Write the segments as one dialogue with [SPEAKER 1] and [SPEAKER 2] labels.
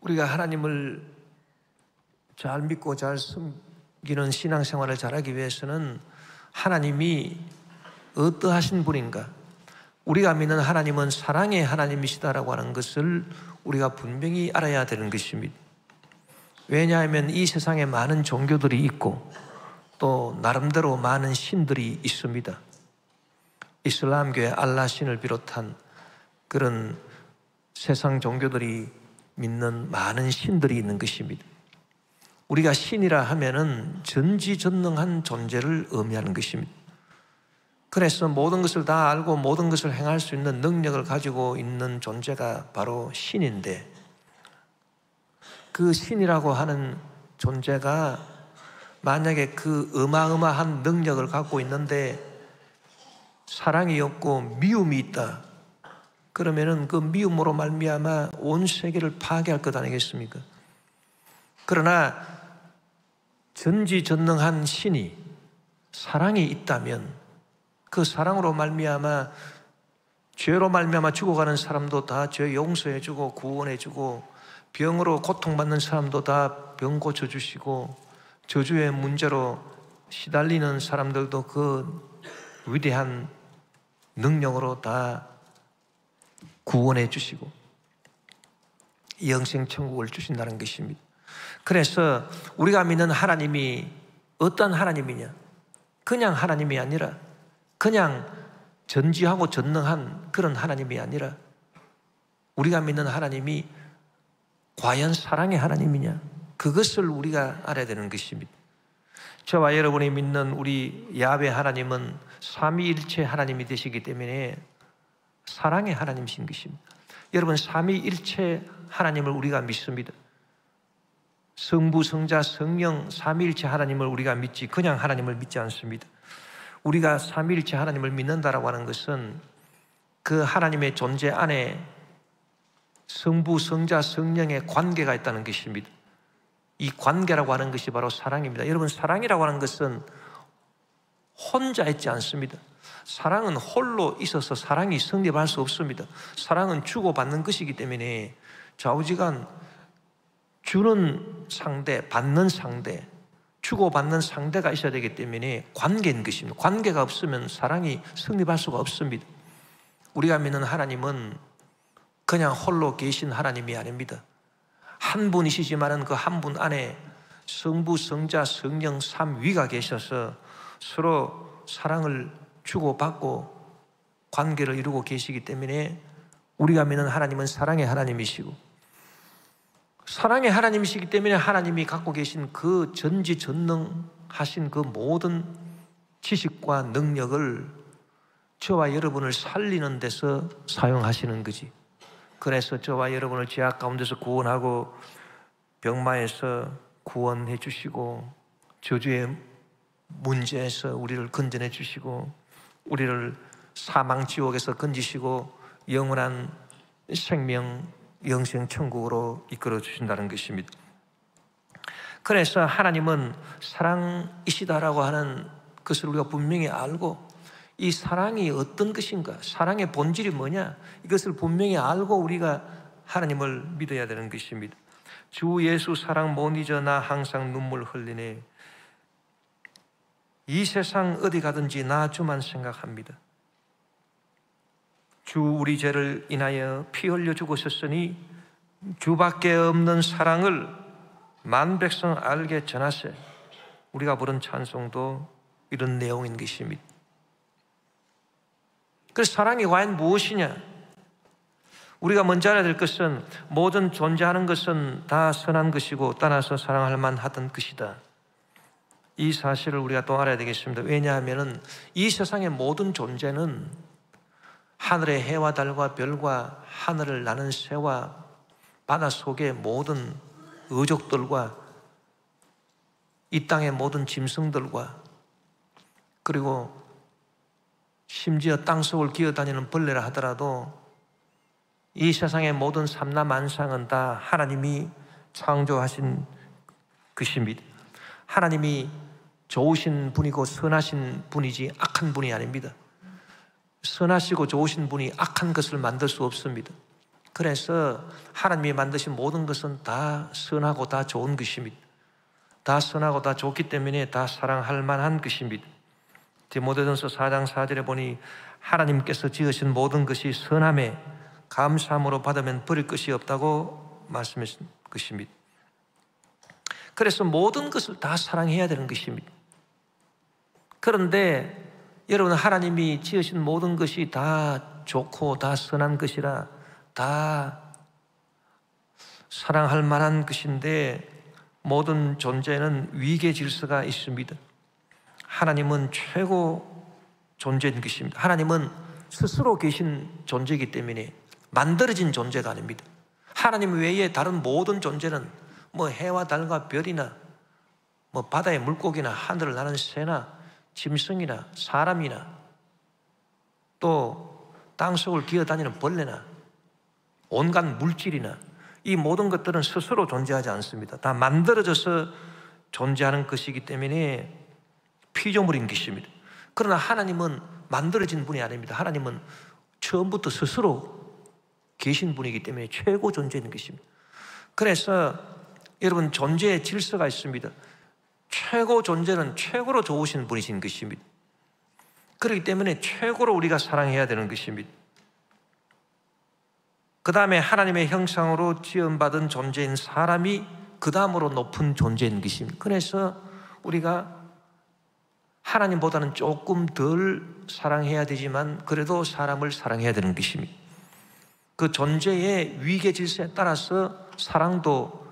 [SPEAKER 1] 우리가 하나님을 잘 믿고 잘 섬기는 신앙생활을 잘하기 위해서는 하나님이 어떠하신 분인가, 우리가 믿는 하나님은 사랑의 하나님이시다라고 하는 것을 우리가 분명히 알아야 되는 것입니다. 왜냐하면 이 세상에 많은 종교들이 있고 또 나름대로 많은 신들이 있습니다. 이슬람교의 알라 신을 비롯한 그런 세상 종교들이 믿는 많은 신들이 있는 것입니다. 우리가 신이라 하면은 전지전능한 존재를 의미하는 것입니다. 그래서 모든 것을 다 알고 모든 것을 행할 수 있는 능력을 가지고 있는 존재가 바로 신인데, 그 신이라고 하는 존재가 만약에 그 어마어마한 능력을 갖고 있는데 사랑이 없고 미움이 있다, 그러면은 그 미움으로 말미암아 온 세계를 파괴할 것 아니겠습니까? 그러나 전지전능한 신이 사랑이 있다면 그 사랑으로 말미암아 죄로 말미암아 죽어가는 사람도 다 죄 용서해주고 구원해주고, 병으로 고통받는 사람도 다 병 고쳐주시고, 저주의 문제로 시달리는 사람들도 그 위대한 능력으로 다 구원해 주시고 영생 천국을 주신다는 것입니다. 그래서 우리가 믿는 하나님이 어떤 하나님이냐, 그냥 하나님이 아니라, 그냥 전지하고 전능한 그런 하나님이 아니라, 우리가 믿는 하나님이 과연 사랑의 하나님이냐, 그것을 우리가 알아야 되는 것입니다. 저와 여러분이 믿는 우리 야훼 하나님은 삼위일체 하나님이 되시기 때문에 사랑의 하나님이신 것입니다. 여러분, 삼위일체 하나님을 우리가 믿습니다. 성부, 성자, 성령 삼위일체 하나님을 우리가 믿지 그냥 하나님을 믿지 않습니다. 우리가 삼위일체 하나님을 믿는다라고 하는 것은 그 하나님의 존재 안에 성부, 성자, 성령의 관계가 있다는 것입니다. 이 관계라고 하는 것이 바로 사랑입니다. 여러분, 사랑이라고 하는 것은 혼자 있지 않습니다. 사랑은 홀로 있어서 사랑이 성립할 수 없습니다. 사랑은 주고받는 것이기 때문에 좌우지간 주는 상대, 받는 상대, 주고받는 상대가 있어야 되기 때문에 관계인 것입니다. 관계가 없으면 사랑이 성립할 수가 없습니다. 우리가 믿는 하나님은 그냥 홀로 계신 하나님이 아닙니다. 한 분이시지만은 그 한 분 안에 성부, 성자, 성령 삼위가 계셔서 서로 사랑을 주고받고 관계를 이루고 계시기 때문에 우리가 믿는 하나님은 사랑의 하나님이시고, 사랑의 하나님이시기 때문에 하나님이 갖고 계신 그 전지전능하신 그 모든 지식과 능력을 저와 여러분을 살리는 데서 사용하시는 거지. 그래서 저와 여러분을 죄악 가운데서 구원하고 병마에서 구원해 주시고, 저주의 문제에서 우리를 건져내 주시고, 우리를 사망 지옥에서 건지시고 영원한 생명 영생 천국으로 이끌어 주신다는 것입니다. 그래서 하나님은 사랑이시다라고 하는 것을 우리가 분명히 알고, 이 사랑이 어떤 것인가, 사랑의 본질이 뭐냐, 이것을 분명히 알고 우리가 하나님을 믿어야 되는 것입니다. 주 예수 사랑 못 잊어 나 항상 눈물 흘리네. 이 세상 어디 가든지 나 주만 생각합니다. 주 우리 죄를 인하여 피 흘려 죽으셨으니 주밖에 없는 사랑을 만 백성 알게 전하세. 우리가 부른 찬송도 이런 내용인 것입니다. 그래서 사랑이 과연 무엇이냐? 우리가 먼저 알아야 될 것은 모든 존재하는 것은 다 선한 것이고 따라서 사랑할 만하던 것이다. 이 사실을 우리가 또 알아야 되겠습니다. 왜냐하면 이 세상의 모든 존재는 하늘의 해와 달과 별과 하늘을 나는 새와 바다 속의 모든 어족들과 이 땅의 모든 짐승들과 그리고 심지어 땅속을 기어다니는 벌레라 하더라도 이 세상의 모든 삼라만상은 다 하나님이 창조하신 것입니다. 하나님이 좋으신 분이고 선하신 분이지 악한 분이 아닙니다. 선하시고 좋으신 분이 악한 것을 만들 수 없습니다. 그래서 하나님이 만드신 모든 것은 다 선하고 다 좋은 것입니다. 다 선하고 다 좋기 때문에 다 사랑할 만한 것입니다. 디모데전서 4장 4절에 보니 하나님께서 지으신 모든 것이 선함에 감사함으로 받으면 버릴 것이 없다고 말씀하신 것입니다. 그래서 모든 것을 다 사랑해야 되는 것입니다. 그런데 여러분, 하나님이 지으신 모든 것이 다 좋고 다 선한 것이라 다 사랑할 만한 것인데 모든 존재는 위계 질서가 있습니다. 하나님은 최고 존재인 것입니다. 하나님은 스스로 계신 존재이기 때문에 만들어진 존재가 아닙니다. 하나님 외에 다른 모든 존재는 해와 달과 별이나 바다의 물고기나 하늘을 나는 새나 짐승이나 사람이나 또 땅속을 기어다니는 벌레나 온갖 물질이나 이 모든 것들은 스스로 존재하지 않습니다. 다 만들어져서 존재하는 것이기 때문에 피조물인 것입니다. 그러나 하나님은 만들어진 분이 아닙니다. 하나님은 처음부터 스스로 계신 분이기 때문에 최고 존재인 것입니다. 그래서 여러분, 존재의 질서가 있습니다. 최고 존재는 최고로 좋으신 분이신 것입니다. 그렇기 때문에 최고로 우리가 사랑해야 되는 것입니다. 그 다음에 하나님의 형상으로 지음받은 존재인 사람이 그 다음으로 높은 존재인 것입니다. 그래서 우리가 하나님보다는 조금 덜 사랑해야 되지만 그래도 사람을 사랑해야 되는 것입니다. 그 존재의 위계 질서에 따라서 사랑도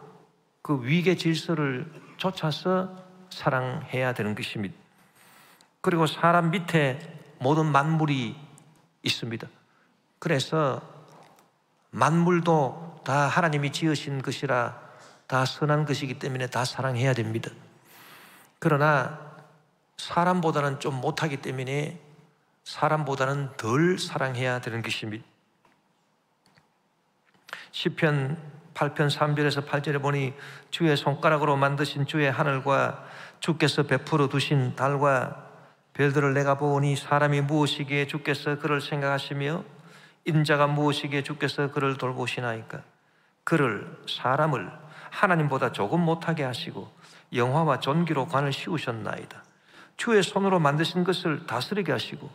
[SPEAKER 1] 그 위계 질서를 쫓아서 사랑해야 되는 것입니다. 그리고 사람 밑에 모든 만물이 있습니다. 그래서 만물도 다 하나님이 지으신 것이라 다 선한 것이기 때문에 다 사랑해야 됩니다. 그러나 사람보다는 좀 못하기 때문에 사람보다는 덜 사랑해야 되는 것입니다. 시편 8편 3절에서 8절에 보니 주의 손가락으로 만드신 주의 하늘과 주께서 베풀어 두신 달과 별들을 내가 보니 사람이 무엇이기에 주께서 그를 생각하시며 인자가 무엇이기에 주께서 그를 돌보시나이까. 그를 사람을 하나님보다 조금 못하게 하시고 영화와 존귀로 관을 씌우셨나이다. 주의 손으로 만드신 것을 다스리게 하시고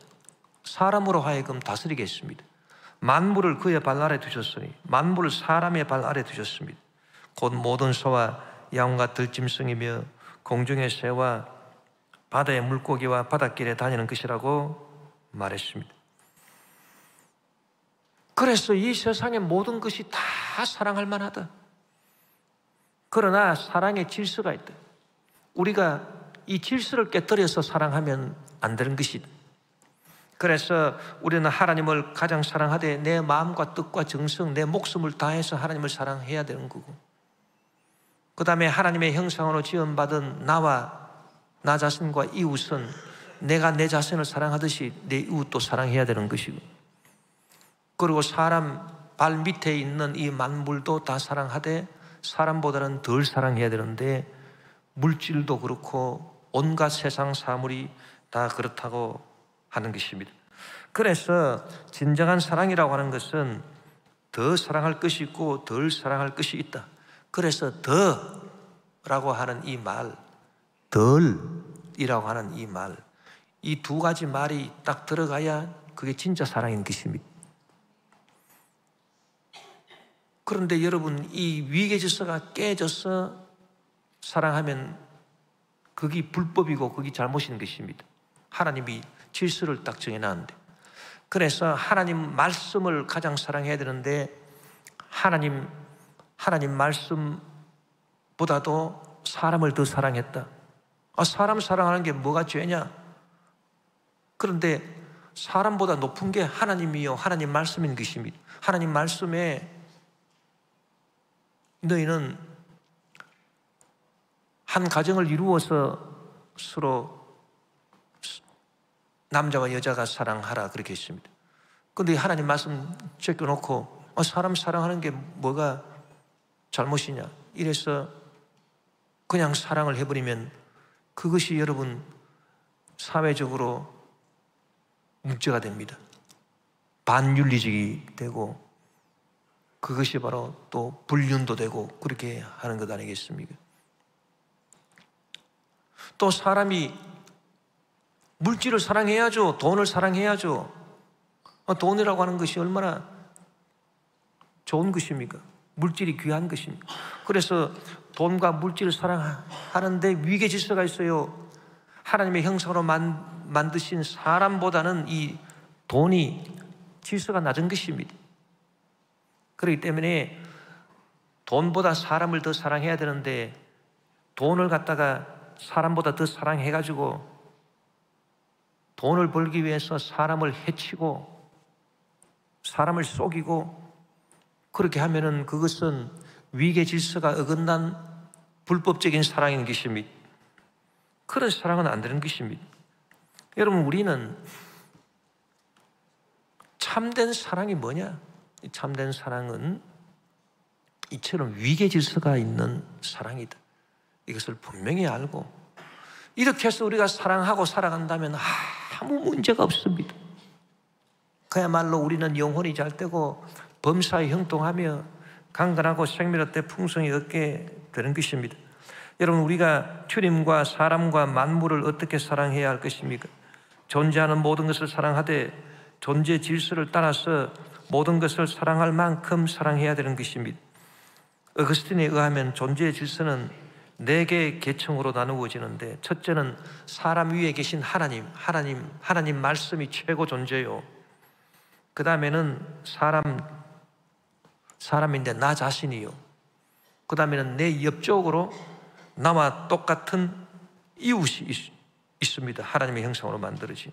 [SPEAKER 1] 사람으로 하여금 다스리게 했습니다. 만물을 그의 발 아래 두셨으니 만물을 사람의 발 아래 두셨습니다. 곧 모든 소와 양과 들짐승이며 공중의 새와 바다의 물고기와 바닷길에 다니는 것이라고 말했습니다. 그래서 이 세상의 모든 것이 다 사랑할 만하다. 그러나 사랑의 질서가 있다. 우리가 이 질서를 깨뜨려서 사랑하면 안 되는 것이다. 그래서 우리는 하나님을 가장 사랑하되 내 마음과 뜻과 정성, 내 목숨을 다해서 하나님을 사랑해야 되는 거고, 그 다음에 하나님의 형상으로 지음받은 나와 나 자신과 이웃은 내가 내 자신을 사랑하듯이 내 이웃도 사랑해야 되는 것이고, 그리고 사람 발 밑에 있는 이 만물도 다 사랑하되 사람보다는 덜 사랑해야 되는데 물질도 그렇고 온갖 세상 사물이 다 그렇다고 하는 것입니다. 그래서 진정한 사랑이라고 하는 것은 더 사랑할 것이 있고 덜 사랑할 것이 있다. 그래서 더라고 하는 이 말, 덜이라고 하는 이 말, 이 두 가지 말이 딱 들어가야 그게 진짜 사랑인 것입니다. 그런데 여러분, 이 위계 질서가 깨져서 사랑하면 그게 불법이고 그게 잘못인 것입니다. 하나님이 질서를 딱 정해놨는데, 그래서 하나님 말씀을 가장 사랑해야 되는데 하나님 말씀보다도 사람을 더 사랑했다. 사람 사랑하는 게 뭐가 죄냐? 그런데 사람보다 높은 게 하나님이요 하나님 말씀인 것입니다. 하나님 말씀에 너희는 한 가정을 이루어서 서로 남자와 여자가 사랑하라 그렇게 했습니다. 그런데 하나님 말씀 제껴놓고 사람 사랑하는 게 뭐가 잘못이냐 이래서 그냥 사랑을 해버리면 그것이 여러분 사회적으로 문제가 됩니다. 반윤리적이 되고 그것이 바로 또 불륜도 되고 그렇게 하는 것 아니겠습니까? 또 사람이 물질을 사랑해야죠. 돈을 사랑해야죠. 돈이라고 하는 것이 얼마나 좋은 것입니까? 물질이 귀한 것입니다. 그래서 돈과 물질을 사랑하는데 위계 질서가 있어요. 하나님의 형상으로 만드신 사람보다는 이 돈이 질서가 낮은 것입니다. 그렇기 때문에 돈보다 사람을 더 사랑해야 되는데 돈을 갖다가 사람보다 더 사랑해가지고 돈을 벌기 위해서 사람을 해치고 사람을 속이고 그렇게 하면은 그것은 위계 질서가 어긋난 불법적인 사랑인 것입니다. 그런 사랑은 안 되는 것입니다. 여러분, 우리는 참된 사랑이 뭐냐? 참된 사랑은 이처럼 위계 질서가 있는 사랑이다. 이것을 분명히 알고 이렇게 해서 우리가 사랑하고 살아간다면 아무 문제가 없습니다. 그야말로 우리는 영혼이 잘 되고 범사에 형통하며 강건하고 생명의 풍성이 얻게 되는 것입니다. 여러분, 우리가 주님과 사람과 만물을 어떻게 사랑해야 할 것입니까? 존재하는 모든 것을 사랑하되 존재 질서를 따라서 모든 것을 사랑할 만큼 사랑해야 되는 것입니다. 어거스틴에 의하면 존재의 질서는 4개의 계층으로 나누어지는데, 첫째는 사람 위에 계신 하나님 말씀이 최고 존재요. 그 다음에는 사람인데 나 자신이요. 그 다음에는 내 옆쪽으로 나와 똑같은 이웃이 있습니다. 하나님의 형상으로 만들어진.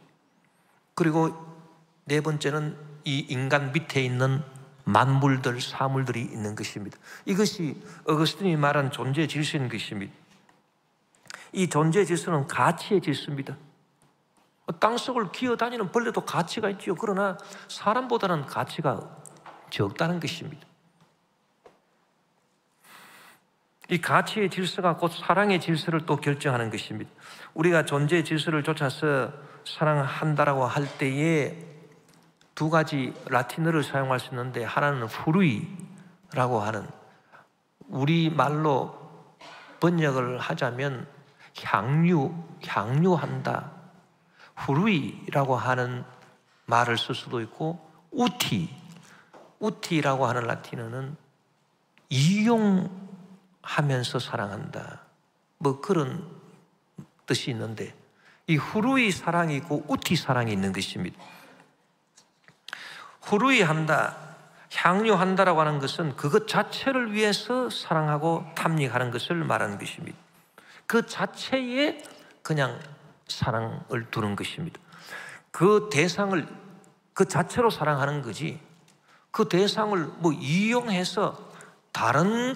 [SPEAKER 1] 그리고 4번째는 이 인간 밑에 있는 만물들, 사물들이 있는 것입니다. 이것이 어거스틴이 말한 존재 질서인 것입니다. 이 존재 질서는 가치의 질서입니다. 땅속을 기어다니는 벌레도 가치가 있지요. 그러나 사람보다는 가치가 적다는 것입니다. 이 가치의 질서가 곧 사랑의 질서를 또 결정하는 것입니다. 우리가 존재의 질서를 쫓아서 사랑한다라고 할 때에 2가지 라틴어를 사용할 수 있는데, 하나는 후루이라고 하는, 우리말로 번역을 하자면 향유한다, 후루이라고 하는 말을 쓸 수도 있고, 우티라고 하는 라틴어는 이용하면서 사랑한다, 뭐 그런 뜻이 있는데, 이 후루이 사랑이 있고 우티 사랑이 있는 것입니다. 후루이한다, 향유한다라고 하는 것은 그것 자체를 위해서 사랑하고 탐닉하는 것을 말하는 것입니다. 그 자체에 그냥 사랑을 두는 것입니다. 그 대상을 그 자체로 사랑하는 거지, 그 대상을 뭐 이용해서 다른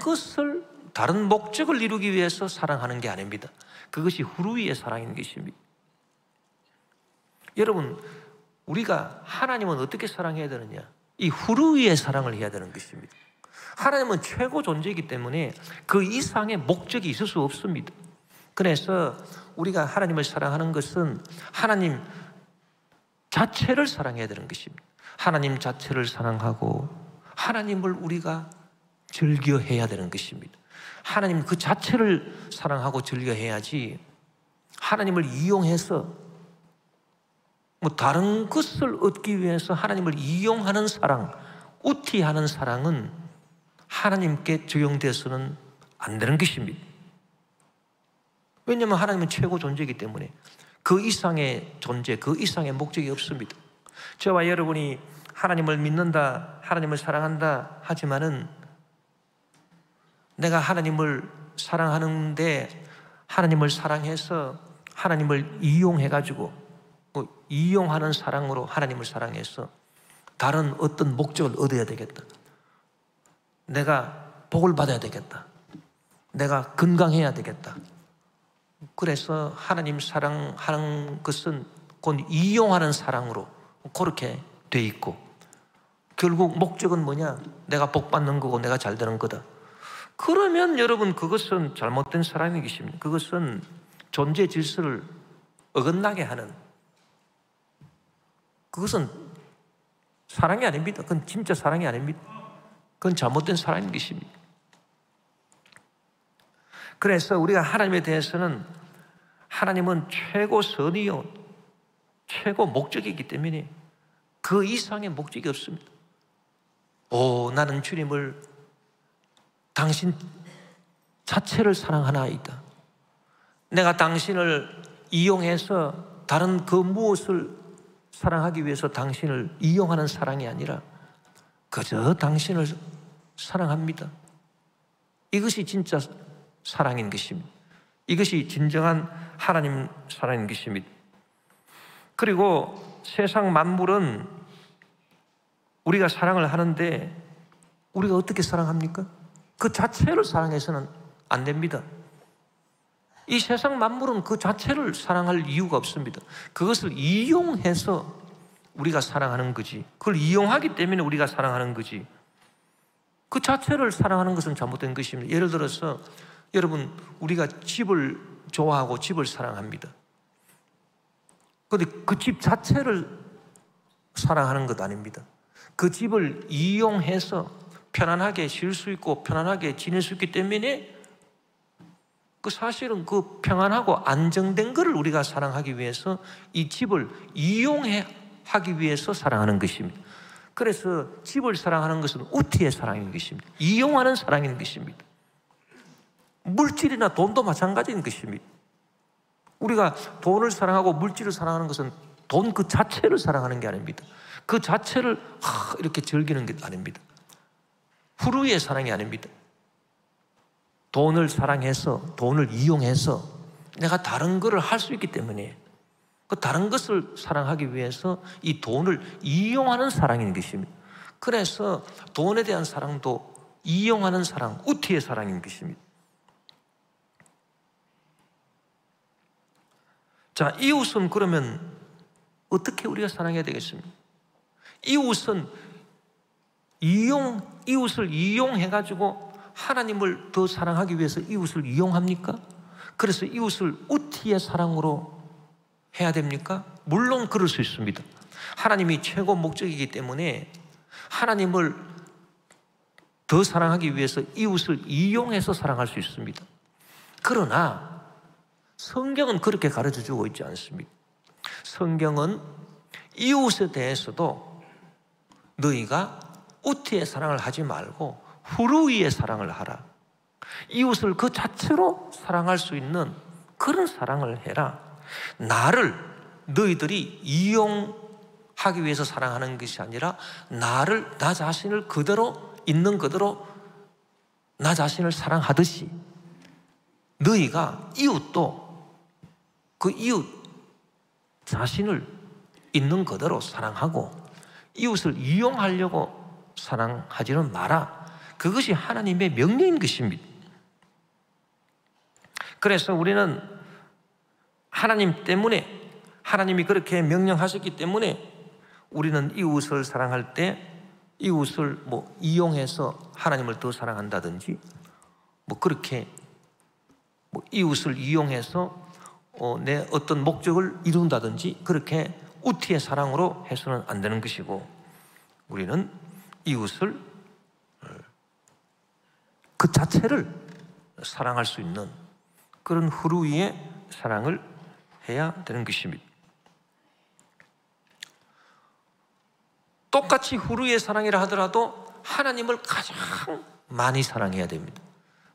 [SPEAKER 1] 목적을 이루기 위해서 사랑하는 게 아닙니다. 그것이 후루이의 사랑인 것입니다. 여러분, 우리가 하나님은 어떻게 사랑해야 되느냐? 이 후루이의 사랑을 해야 되는 것입니다. 하나님은 최고 존재이기 때문에 그 이상의 목적이 있을 수 없습니다. 그래서 우리가 하나님을 사랑하는 것은 하나님 자체를 사랑해야 되는 것입니다. 하나님 자체를 사랑하고 하나님을 우리가 즐겨해야 되는 것입니다. 하나님 그 자체를 사랑하고 즐겨해야지, 하나님을 이용해서 뭐 다른 것을 얻기 위해서 하나님을 이용하는 사랑, 우티하는 사랑은 하나님께 적용돼서는 안 되는 것입니다. 왜냐하면 하나님은 최고 존재이기 때문에 그 이상의 존재, 그 이상의 목적이 없습니다. 저와 여러분이 하나님을 믿는다, 하나님을 사랑한다 하지만은 내가 하나님을 사랑하는데 하나님을 사랑해서 하나님을 이용해가지고 이용하는 사랑으로 하나님을 사랑해서 다른 어떤 목적을 얻어야 되겠다, 내가 복을 받아야 되겠다, 내가 건강해야 되겠다, 그래서 하나님 사랑하는 것은 곧 이용하는 사랑으로 그렇게 돼 있고, 결국 목적은 뭐냐? 내가 복 받는 거고 내가 잘 되는 거다. 그러면 여러분, 그것은 잘못된 사랑인 것입니다. 그것은 존재 질서를 어긋나게 하는, 그것은 사랑이 아닙니다. 그건 진짜 사랑이 아닙니다. 그건 잘못된 사랑인 것입니다. 그래서 우리가 하나님에 대해서는 하나님은 최고 선이요 최고 목적이기 때문에 그 이상의 목적이 없습니다. 나는 주님을 당신 자체를 사랑하나이다. 내가 당신을 이용해서 다른 그 무엇을 사랑하기 위해서 당신을 이용하는 사랑이 아니라 그저 당신을 사랑합니다. 이것이 진짜 사랑인 것입니다. 이것이 진정한 하나님 사랑인 것입니다. 그리고 세상 만물은 우리가 사랑을 하는데 우리가 어떻게 사랑합니까? 그 자체를 사랑해서는 안 됩니다. 이 세상 만물은 그 자체를 사랑할 이유가 없습니다. 그것을 이용해서 우리가 사랑하는 거지. 그걸 이용하기 때문에 우리가 사랑하는 거지. 그 자체를 사랑하는 것은 잘못된 것입니다. 예를 들어서 여러분, 우리가 집을 좋아하고 집을 사랑합니다. 그런데 그 집 자체를 사랑하는 것 아닙니다. 그 집을 이용해서 편안하게 쉴 수 있고 편안하게 지낼 수 있기 때문에 그 사실은 그 평안하고 안정된 것을 우리가 사랑하기 위해서 이 집을 이용하기 위해서 사랑하는 것입니다. 그래서 집을 사랑하는 것은 우티의 사랑인 것입니다. 이용하는 사랑인 것입니다. 물질이나 돈도 마찬가지인 것입니다. 우리가 돈을 사랑하고 물질을 사랑하는 것은 돈 그 자체를 사랑하는 게 아닙니다. 그 자체를 이렇게 즐기는 게 아닙니다. 후루의 사랑이 아닙니다. 돈을 사랑해서 돈을 이용해서 내가 다른 것을 할 수 있기 때문에 그 다른 것을 사랑하기 위해서 이 돈을 이용하는 사랑인 것입니다. 그래서 돈에 대한 사랑도 이용하는 사랑, 우티의 사랑인 것입니다. 자, 이웃은 그러면 어떻게 우리가 사랑해야 되겠습니까? 이웃은 이웃을 이용해가지고 하나님을 더 사랑하기 위해서 이웃을 이용합니까? 그래서 이웃을 우티의 사랑으로 해야 됩니까? 물론 그럴 수 있습니다. 하나님이 최고 목적이기 때문에 하나님을 더 사랑하기 위해서 이웃을 이용해서 사랑할 수 있습니다. 그러나 성경은 그렇게 가르쳐주고 있지 않습니다. 성경은 이웃에 대해서도 너희가 우티의 사랑을 하지 말고 후루이의 사랑을 하라. 이웃을 그 자체로 사랑할 수 있는 그런 사랑을 해라. 나를 너희들이 이용하기 위해서 사랑하는 것이 아니라 나를, 나 자신을 그대로 있는 그대로 나 자신을 사랑하듯이 너희가 이웃도 그 이웃 자신을 있는 그대로 사랑하고 이웃을 이용하려고 사랑하지는 마라. 그것이 하나님의 명령인 것입니다. 그래서 우리는 하나님 때문에, 하나님이 그렇게 명령하셨기 때문에 우리는 이웃을 사랑할 때 이웃을 이용해서 하나님을 더 사랑한다든지 그렇게 이웃을 이용해서 내 어떤 목적을 이룬다든지 그렇게 우티의 사랑으로 해서는 안 되는 것이고, 우리는 이웃을 그 자체를 사랑할 수 있는 그런 후루이의 사랑을 해야 되는 것입니다. 똑같이 후루이의 사랑이라 하더라도 하나님을 가장 많이 사랑해야 됩니다.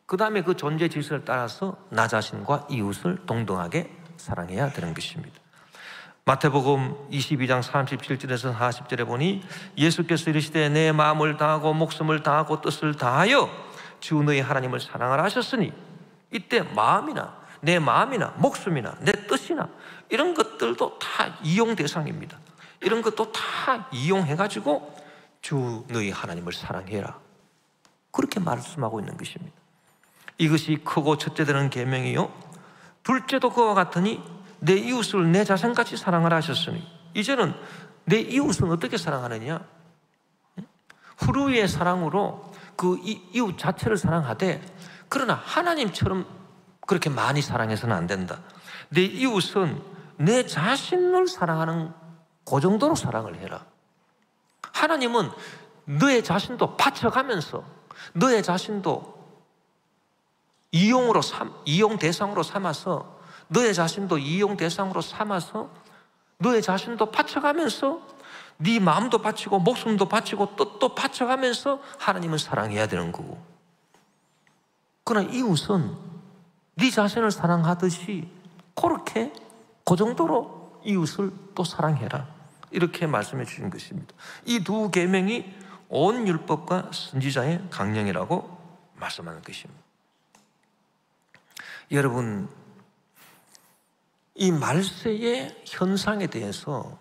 [SPEAKER 1] 그 다음에 그 존재 질서를 따라서 나 자신과 이웃을 동등하게 사랑해야 되는 것입니다. 마태복음 22장 37절에서 40절에 보니 예수께서 이르시되 내 마음을 다하고 목숨을 다하고 뜻을 다하여 주 너희 하나님을 사랑하라 하셨으니, 이때 마음이나 내 마음이나 목숨이나 내 뜻이나 이런 것들도 다 이용 대상입니다. 이런 것도 다 이용해가지고 주 너희 하나님을 사랑해라, 그렇게 말씀하고 있는 것입니다. 이것이 크고 첫째 되는 계명이요 둘째도 그와 같으니 내 이웃을 내 자신같이 사랑하라 하셨으니, 이제는 내 이웃은 어떻게 사랑하느냐? 후루의 사랑으로 그 이웃 자체를 사랑하되, 그러나 하나님처럼 그렇게 많이 사랑해서는 안 된다. 내 이웃은 내 자신을 사랑하는 그 정도로 사랑을 해라. 하나님은 너의 자신도 바쳐가면서 너의 자신도 이용 대상으로 삼아서 너의 자신도 이용 대상으로 삼아서 너의 자신도 바쳐가면서 네 마음도 바치고 목숨도 바치고 뜻도 바쳐가면서 하나님은 사랑해야 되는 거고, 그러나 이웃은 네 자신을 사랑하듯이 그렇게 그 정도로 이웃을 또 사랑해라, 이렇게 말씀해 주신 것입니다. 이 두 계명이 온 율법과 선지자의 강령이라고 말씀하는 것입니다. 여러분, 이 말세의 현상에 대해서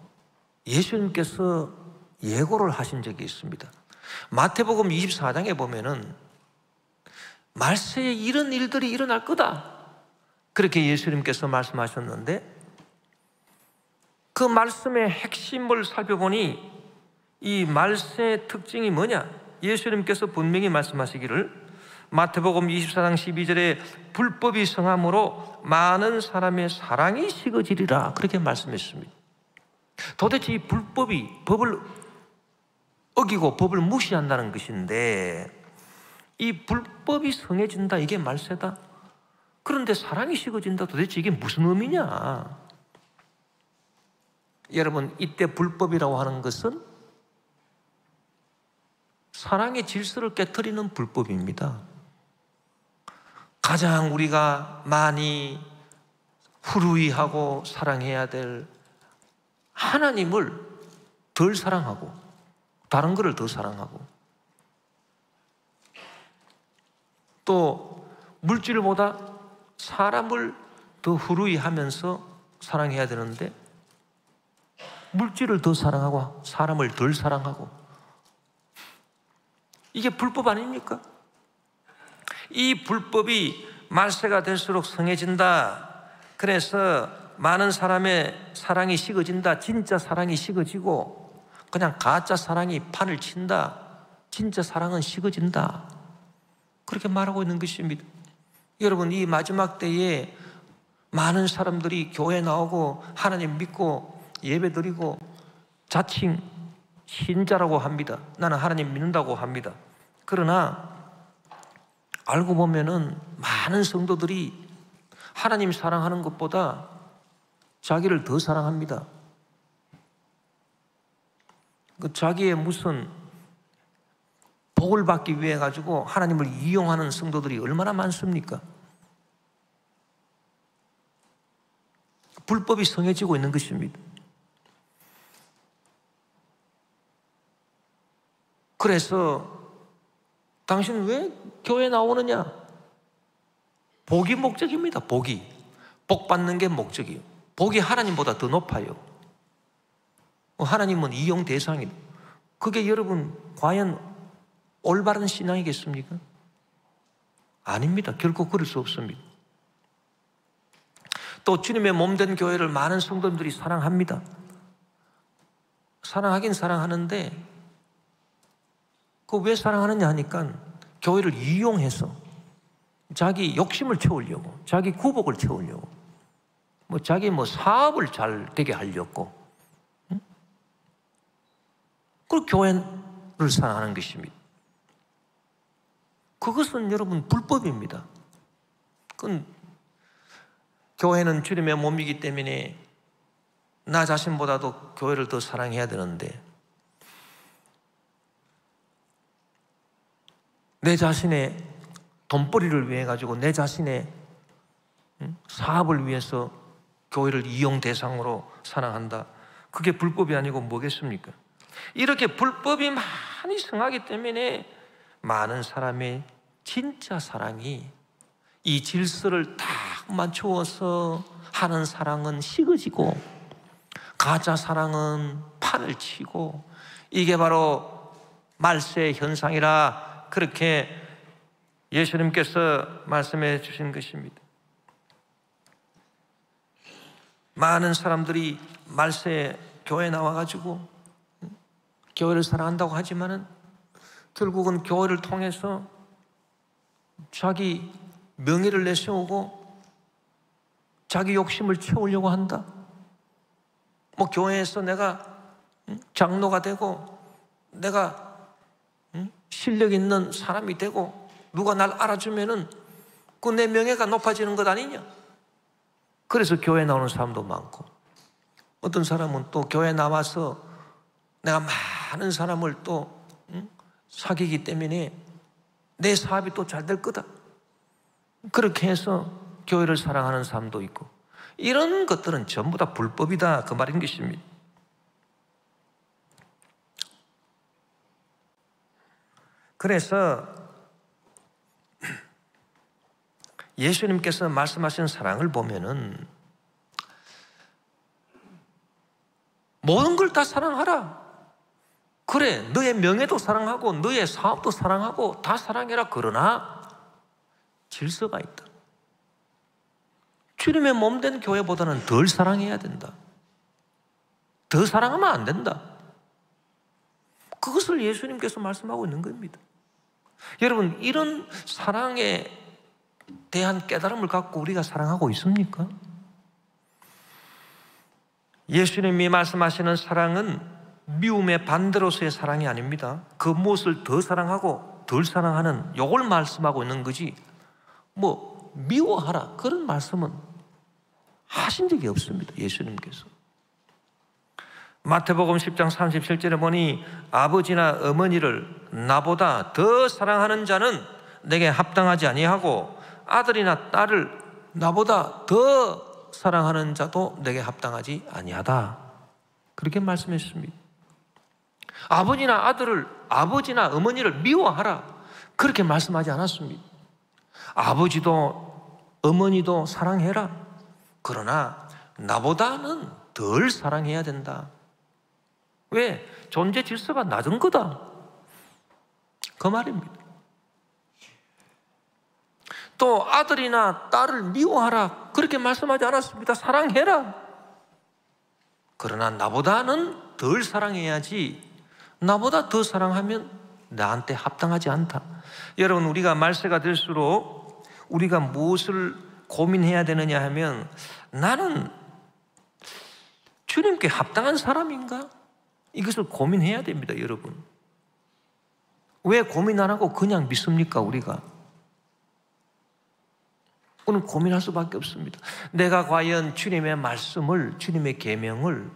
[SPEAKER 1] 예수님께서 예고를 하신 적이 있습니다. 마태복음 24장에 보면은 말세에 이런 일들이 일어날 거다, 그렇게 예수님께서 말씀하셨는데, 그 말씀의 핵심을 살펴보니 이 말세의 특징이 뭐냐? 예수님께서 분명히 말씀하시기를 마태복음 24장 12절에 불법이 성함으로 많은 사람의 사랑이 식어지리라, 그렇게 말씀했습니다. 도대체 이 불법이 법을 어기고 법을 무시한다는 것인데, 이 불법이 성해진다, 이게 말세다. 그런데 사랑이 식어진다, 도대체 이게 무슨 의미냐? 여러분, 이때 불법이라고 하는 것은 사랑의 질서를 깨트리는 불법입니다. 가장 우리가 많이 후루이하고 사랑해야 될 하나님을 덜 사랑하고 다른 것을 더 사랑하고, 또 물질보다 사람을 더 후루이하면서 사랑해야 되는데 물질을 더 사랑하고 사람을 덜 사랑하고, 이게 불법 아닙니까? 이 불법이 말세가 될수록 성해진다. 그래서 많은 사람의 사랑이 식어진다. 진짜 사랑이 식어지고 그냥 가짜 사랑이 판을 친다. 진짜 사랑은 식어진다. 그렇게 말하고 있는 것입니다. 여러분, 이 마지막 때에 많은 사람들이 교회 나오고 하나님 믿고 예배 드리고 자칭 신자라고 합니다. 나는 하나님 믿는다고 합니다. 그러나 알고 보면은 많은 성도들이 하나님 사랑하는 것보다 자기를 더 사랑합니다. 그 자기의 무슨 복을 받기 위해 가지고 하나님을 이용하는 성도들이 얼마나 많습니까? 불법이 성해지고 있는 것입니다. 그래서 당신 왜 교회 나오느냐? 복이 목적입니다. 복이. 복 받는 게 목적이에요. 복이 하나님보다 더 높아요. 하나님은 이용 대상이에요. 그게 여러분 과연 올바른 신앙이겠습니까? 아닙니다. 결코 그럴 수 없습니다. 또 주님의 몸된 교회를 많은 성도님들이 사랑합니다. 사랑하긴 사랑하는데 그 왜 사랑하느냐 하니까 교회를 이용해서 자기 욕심을 채우려고, 자기 구복을 채우려고, 자기 사업을 잘 되게 하려고, 그리고 교회를 사랑하는 것입니다. 그것은 여러분 불법입니다. 그건 교회는 주님의 몸이기 때문에 나 자신보다도 교회를 더 사랑해야 되는데, 내 자신의 돈벌이를 위해 가지고 내 자신의 사업을 위해서 교회를 이용 대상으로 사랑한다. 그게 불법이 아니고 뭐겠습니까? 이렇게 불법이 많이 성하기 때문에 많은 사람의 진짜 사랑이 이 질서를 딱 맞추어서 하는 사랑은 식어지고 가짜 사랑은 판을 치고, 이게 바로 말세의 현상이라 그렇게 예수님께서 말씀해 주신 것입니다. 많은 사람들이 말세에 교회에 나와가지고 교회를 사랑한다고 하지만은 결국은 교회를 통해서 자기 명예를 내세우고 자기 욕심을 채우려고 한다. 교회에서 내가 장로가 되고 내가 실력 있는 사람이 되고 누가 날 알아주면은 그 내 명예가 높아지는 것 아니냐? 그래서 교회 나오는 사람도 많고, 어떤 사람은 또 교회 나와서 내가 많은 사람을 또 사귀기 때문에 내 사업이 또 잘 될 거다, 그렇게 해서 교회를 사랑하는 사람도 있고, 이런 것들은 전부 다 불법이다, 그 말인 것입니다. 그래서 예수님께서 말씀하신 사랑을 보면은 모든 걸 다 사랑하라. 그래, 너의 명예도 사랑하고 너의 사업도 사랑하고 다 사랑해라. 그러나 질서가 있다. 주님의 몸된 교회보다는 덜 사랑해야 된다. 더 사랑하면 안 된다. 그것을 예수님께서 말씀하고 있는 겁니다. 여러분, 이런 사랑에 대한 깨달음을 갖고 우리가 사랑하고 있습니까? 예수님이 말씀하시는 사랑은 미움의 반대로서의 사랑이 아닙니다. 그 무엇을 더 사랑하고 덜 사랑하는 요걸 말씀하고 있는 거지, 뭐 미워하라 그런 말씀은 하신 적이 없습니다. 예수님께서. 마태복음 10장 37절에 보니 아버지나 어머니를 나보다 더 사랑하는 자는 내게 합당하지 아니하고 아들이나 딸을 나보다 더 사랑하는 자도 내게 합당하지 아니하다, 그렇게 말씀했습니다. 아버지나 어머니를 미워하라 그렇게 말씀하지 않았습니다. 아버지도 어머니도 사랑해라. 그러나 나보다는 덜 사랑해야 된다. 왜? 존재 질서가 낮은 거다, 그 말입니다. 또 아들이나 딸을 미워하라 그렇게 말씀하지 않았습니다. 사랑해라. 그러나 나보다는 덜 사랑해야지, 나보다 더 사랑하면 나한테 합당하지 않다. 여러분, 우리가 말세가 될수록 우리가 무엇을 고민해야 되느냐 하면, 나는 주님께 합당한 사람인가? 이것을 고민해야 됩니다. 여러분, 왜 고민 안 하고 그냥 믿습니까? 우리가 오늘 고민할 수밖에 없습니다. 내가 과연 주님의 말씀을, 주님의 계명을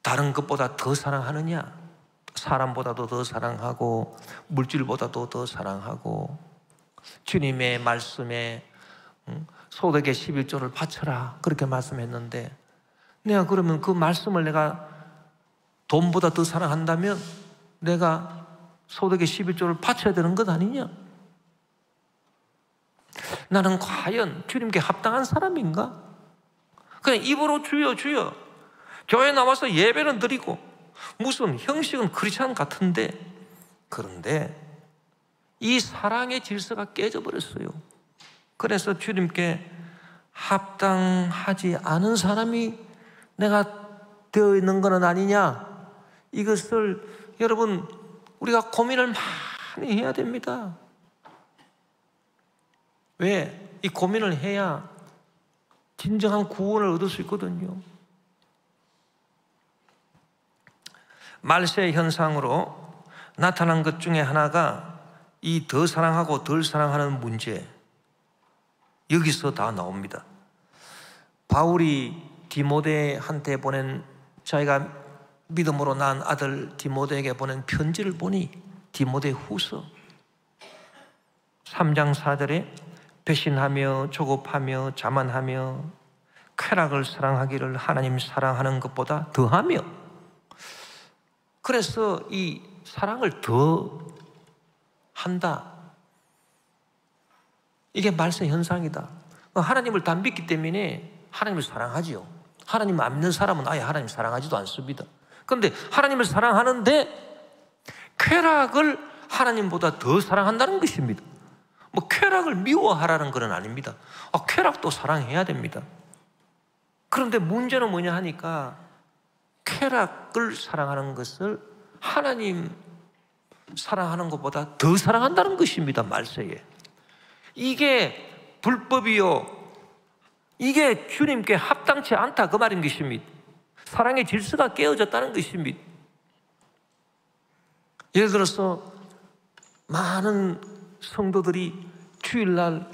[SPEAKER 1] 다른 것보다 더 사랑하느냐? 사람보다도 더 사랑하고 물질보다도 더 사랑하고, 주님의 말씀에 소득의 11조를 바쳐라 그렇게 말씀했는데, 내가 그러면 그 말씀을 내가 돈보다 더 사랑한다면 내가 소득의 11조를 바쳐야 되는 것 아니냐? 나는 과연 주님께 합당한 사람인가? 그냥 입으로 주여 주여, 교회 나와서 예배는 드리고 무슨 형식은 크리스찬 같은데, 그런데 이 사랑의 질서가 깨져버렸어요. 그래서 주님께 합당하지 않은 사람이 내가 되어 있는 것은 아니냐, 이것을 여러분 우리가 고민을 많이 해야 됩니다. 왜? 이 고민을 해야 진정한 구원을 얻을 수 있거든요. 말세 현상으로 나타난 것 중에 하나가 이 더 사랑하고 덜 사랑하는 문제, 여기서 다 나옵니다. 바울이 디모데한테 보낸, 자기가 믿음으로 낳은 아들 디모데에게 보낸 편지를 보니 디모데 후서 3장 4절에 배신하며 조급하며 자만하며 쾌락을 사랑하기를 하나님 사랑하는 것보다 더하며, 그래서 이 사랑을 더 한다, 이게 말세 현상이다. 하나님을 다 믿기 때문에 하나님을 사랑하지요. 하나님 안 믿는 사람은 아예 하나님 사랑하지도 않습니다. 그런데 하나님을 사랑하는데 쾌락을 하나님보다 더 사랑한다는 것입니다. 뭐 쾌락을 미워하라는 건 아닙니다. 쾌락도 사랑해야 됩니다. 그런데 문제는 뭐냐 하니까, 쾌락을 사랑하는 것을 하나님 사랑하는 것보다 더 사랑한다는 것입니다. 말세에. 이게 불법이요, 이게 주님께 합당치 않다, 그 말인 것입니다. 사랑의 질서가 깨어졌다는 것입니다. 예를 들어서 많은 성도들이 주일날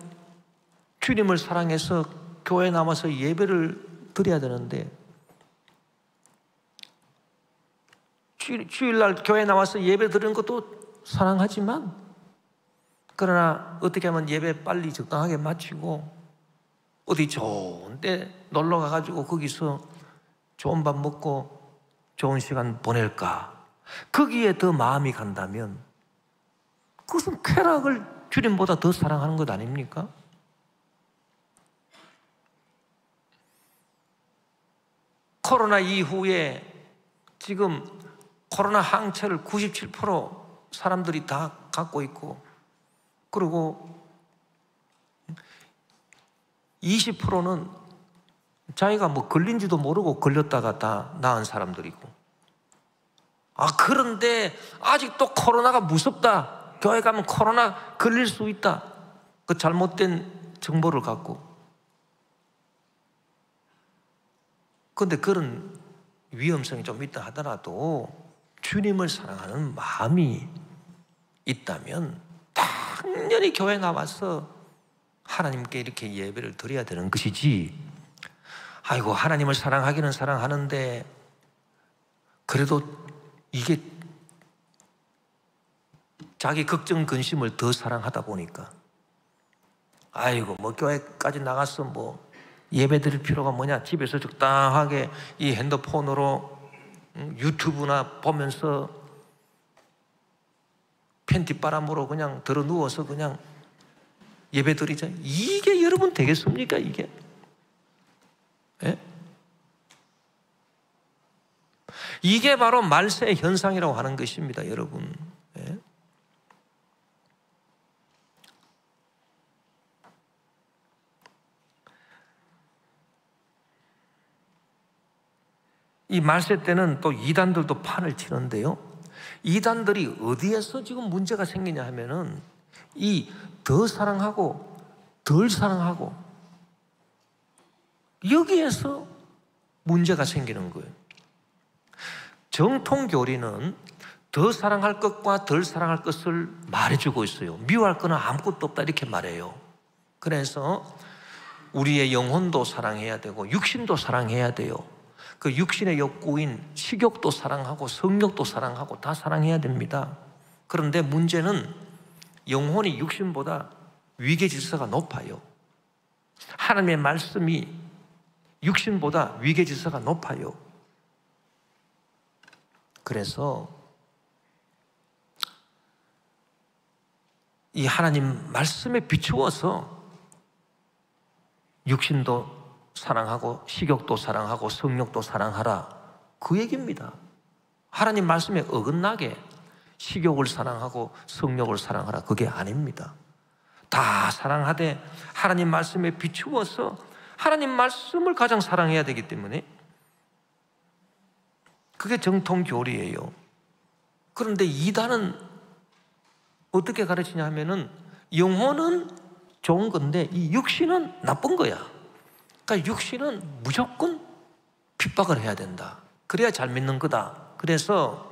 [SPEAKER 1] 주님을 사랑해서 교회에 나와서 예배를 드려야 되는데, 주일날 교회에 나와서 예배 드리는 것도 사랑하지만, 그러나 어떻게 하면 예배 빨리 적당하게 마치고 어디 좋은 데 놀러 가가지고 거기서 좋은 밥 먹고 좋은 시간 보낼까, 거기에 더 마음이 간다면 그것은 쾌락을 주님보다 더 사랑하는 것 아닙니까? 코로나 이후에 지금 코로나 항체를 97% 사람들이 다 갖고 있고, 그리고 20%는 자기가 뭐 걸린지도 모르고 걸렸다가 다 나은 사람들이고, 그런데 아직도 코로나가 무섭다, 교회 가면 코로나 걸릴 수 있다, 그 잘못된 정보를 갖고. 그런데 그런 위험성이 좀 있다 하더라도 주님을 사랑하는 마음이 있다면 당연히 교회 나와서 하나님께 이렇게 예배를 드려야 되는 것이지, 아이고 하나님을 사랑하기는 사랑하는데 그래도 이게 자기 걱정 근심을 더 사랑하다 보니까, 아이고 뭐 교회까지 나가서 뭐 예배 드릴 필요가 뭐냐, 집에서 적당하게 이 핸드폰으로 유튜브나 보면서 팬티바람으로 그냥 들어 누워서 그냥 예배 드리자. 이게 여러분 되겠습니까? 이게? 예? 이게 바로 말세의 현상이라고 하는 것입니다, 여러분. 예? 이 말세 때는 또 이단들도 판을 치는데요, 이단들이 어디에서 지금 문제가 생기냐 하면은 이 더 사랑하고 덜 사랑하고 여기에서 문제가 생기는 거예요. 정통 교리는 더 사랑할 것과 덜 사랑할 것을 말해주고 있어요. 미워할 거는 아무것도 없다 이렇게 말해요. 그래서 우리의 영혼도 사랑해야 되고 육신도 사랑해야 돼요. 그 육신의 욕구인 식욕도 사랑하고 성욕도 사랑하고 다 사랑해야 됩니다. 그런데 문제는 영혼이 육신보다 위계 질서가 높아요. 하나님의 말씀이 육신보다 위계 질서가 높아요. 그래서 이 하나님 말씀에 비추어서 육신도 사랑하고 식욕도 사랑하고 성욕도 사랑하라, 그 얘기입니다. 하나님 말씀에 어긋나게 식욕을 사랑하고 성욕을 사랑하라, 그게 아닙니다. 다 사랑하되 하나님 말씀에 비추어서 하나님 말씀을 가장 사랑해야 되기 때문에 그게 정통 교리예요. 그런데 이단은 어떻게 가르치냐 하면은 영혼은 좋은 건데 이 육신은 나쁜 거야. 그러니까 육신은 무조건 핍박을 해야 된다, 그래야 잘 믿는 거다. 그래서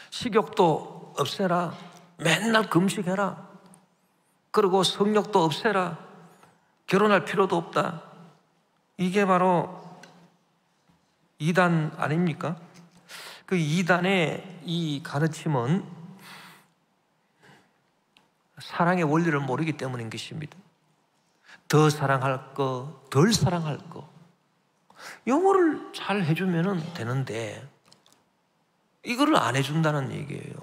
[SPEAKER 1] 식욕도 없애라, 맨날 금식해라, 그리고 성욕도 없애라, 결혼할 필요도 없다. 이게 바로 이단 아닙니까? 그 이단의 이 가르침은 사랑의 원리를 모르기 때문인 것입니다. 더 사랑할 거, 덜 사랑할 거, 영어를 잘 해주면 되는데 이거를 안 해준다는 얘기예요.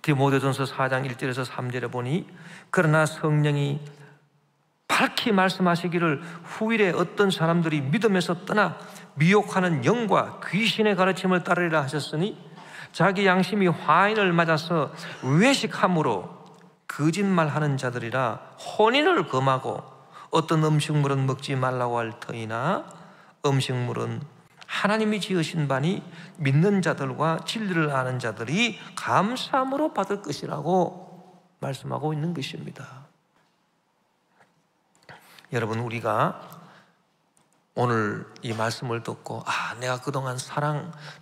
[SPEAKER 1] 디모데전서 4장 1절에서 3절에 보니, 그러나 성령이 밝히 말씀하시기를 후일에 어떤 사람들이 믿음에서 떠나 미혹하는 영과 귀신의 가르침을 따르리라 하셨으니, 자기 양심이 화인을 맞아서 외식함으로 거짓말하는 자들이라 혼인을 금하고 어떤 음식물은 먹지 말라고 할 터이나 음식물은 하나님이 지으신 바니 믿는 자들과 진리를 아는 자들이 감사함으로 받을 것이라고 말씀하고 있는 것입니다. 여러분, 우리가 오늘 이 말씀을 듣고 내가 그동안